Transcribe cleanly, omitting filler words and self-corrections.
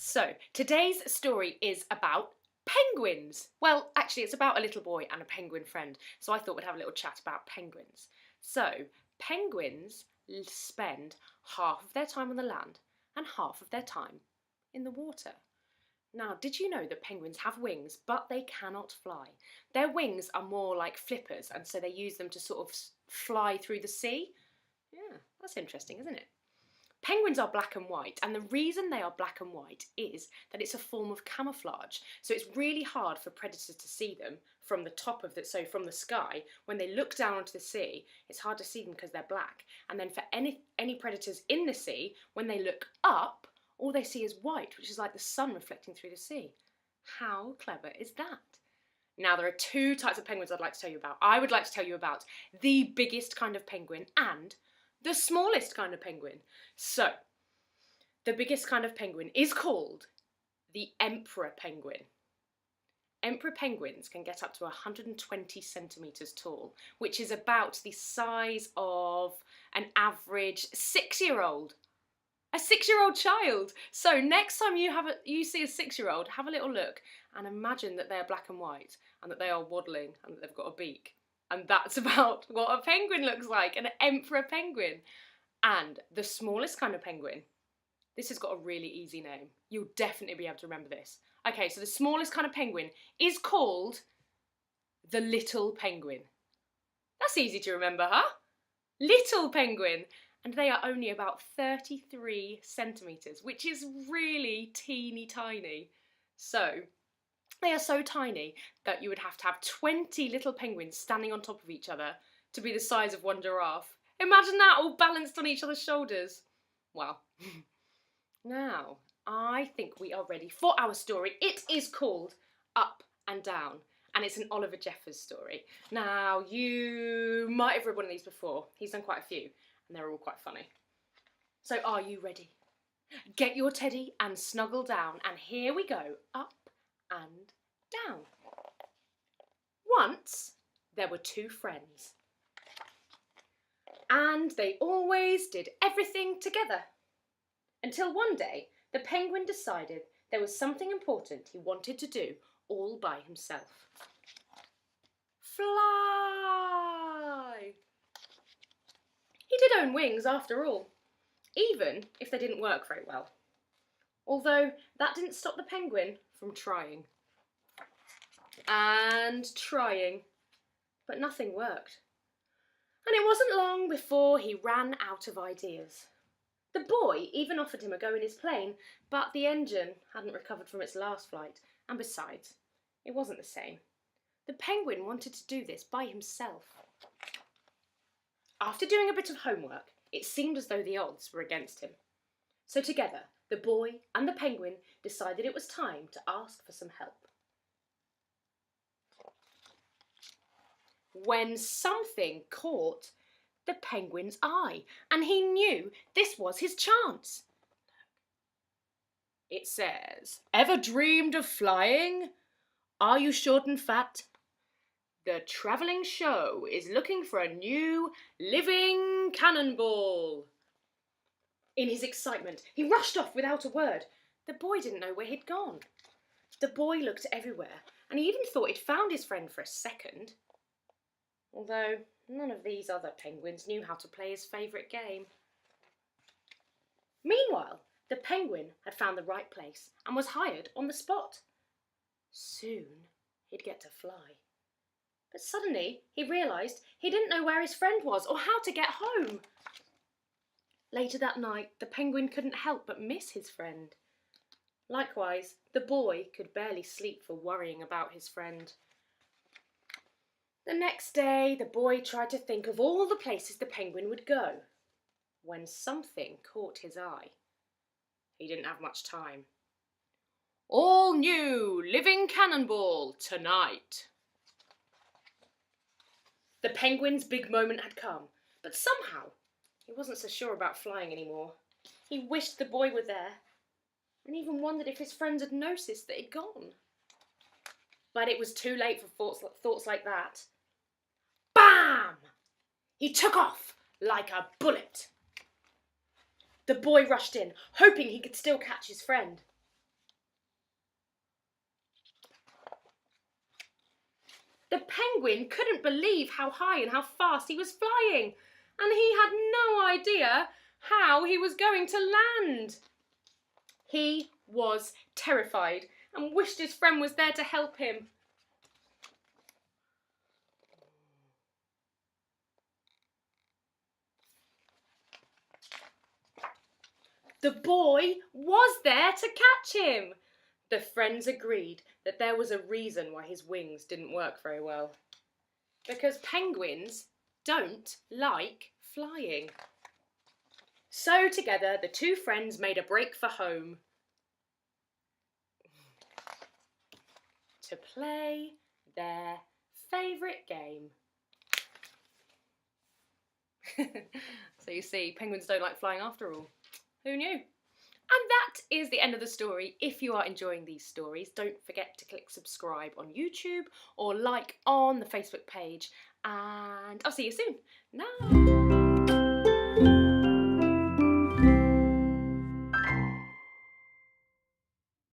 So, today's story is about penguins. Well, actually, it's about a little boy and a penguin friend. So, I thought we'd have a little chat about penguins. So, penguins spend half of their time on the land and half of their time in the water. Now, did you know that penguins have wings, but they cannot fly? Their wings are more like flippers, and so they use them to sort of fly through the sea. Yeah, that's interesting, isn't it? Penguins are black and white, and the reason they are black and white is that it's a form of camouflage. So it's really hard for predators to see them from the top of from the sky. When they look down onto the sea, it's hard to see them because they're black. And then for any predators in the sea, when they look up, all they see is white, which is like the sun reflecting through the sea. How clever is that? Now, there are two types of penguins I'd like to tell you about. I would like to tell you about the biggest kind of penguin and the smallest kind of penguin. So, the biggest kind of penguin is called the emperor penguin. Emperor penguins can get up to 120 centimetres tall, which is about the size of an average 6-year-old. A 6-year-old child. So next time you see a 6-year-old, have a little look and imagine that they're black and white and that they are waddling and that they've got a beak. And that's about what a penguin looks like, an emperor penguin. And the smallest kind of penguin, this has got a really easy name. You'll definitely be able to remember this. Okay, so the smallest kind of penguin is called the little penguin. That's easy to remember, huh? Little penguin. And they are only about 33 centimetres, which is really teeny tiny. So, they are so tiny that you would have to have 20 little penguins standing on top of each other to be the size of one giraffe. Imagine that, all balanced on each other's shoulders. Wow. Now, I think we are ready for our story. It is called Up and Down, and it's an Oliver Jeffers story. Now, you might have read one of these before. He's done quite a few, and they're all quite funny. So, are you ready? Get your teddy and snuggle down, and here we go, up and down. Once there were two friends, and they always did everything together. Until one day, the penguin decided there was something important he wanted to do all by himself. Fly! He did own wings after all, even if they didn't work very well. Although that didn't stop the penguin from trying. And trying, but nothing worked. And it wasn't long before he ran out of ideas. The boy even offered him a go in his plane, but the engine hadn't recovered from its last flight, and besides, it wasn't the same. The penguin wanted to do this by himself. After doing a bit of homework, it seemed as though the odds were against him. So together, the boy and the penguin decided it was time to ask for some help. When something caught the penguin's eye, and he knew this was his chance. It says, "Ever dreamed of flying? Are you short and fat? The travelling show is looking for a new living cannonball." In his excitement, he rushed off without a word. The boy didn't know where he'd gone. The boy looked everywhere, and he even thought he'd found his friend for a second. Although none of these other penguins knew how to play his favourite game. Meanwhile, the penguin had found the right place and was hired on the spot. Soon he'd get to fly. But suddenly he realised he didn't know where his friend was or how to get home. Later that night, the penguin couldn't help but miss his friend. Likewise, the boy could barely sleep for worrying about his friend. The next day, the boy tried to think of all the places the penguin would go, when something caught his eye. He didn't have much time. "All new living cannonball tonight." The penguin's big moment had come, but somehow he wasn't so sure about flying anymore. He wished the boy were there, and even wondered if his friends had noticed that he'd gone. But it was too late for thoughts like that. Bam! He took off like a bullet. The boy rushed in, hoping he could still catch his friend. The penguin couldn't believe how high and how fast he was flying, and he had no idea how he was going to land. He was terrified and wished his friend was there to help him. The boy was there to catch him. The friends agreed that there was a reason why his wings didn't work very well. Because penguins don't like flying. So together the two friends made a break for home to play their favourite game. So you see, penguins don't like flying after all. Who knew? And that is the end of the story. If you are enjoying these stories, don't forget to click subscribe on YouTube or like on the Facebook page, and I'll see you soon. Now.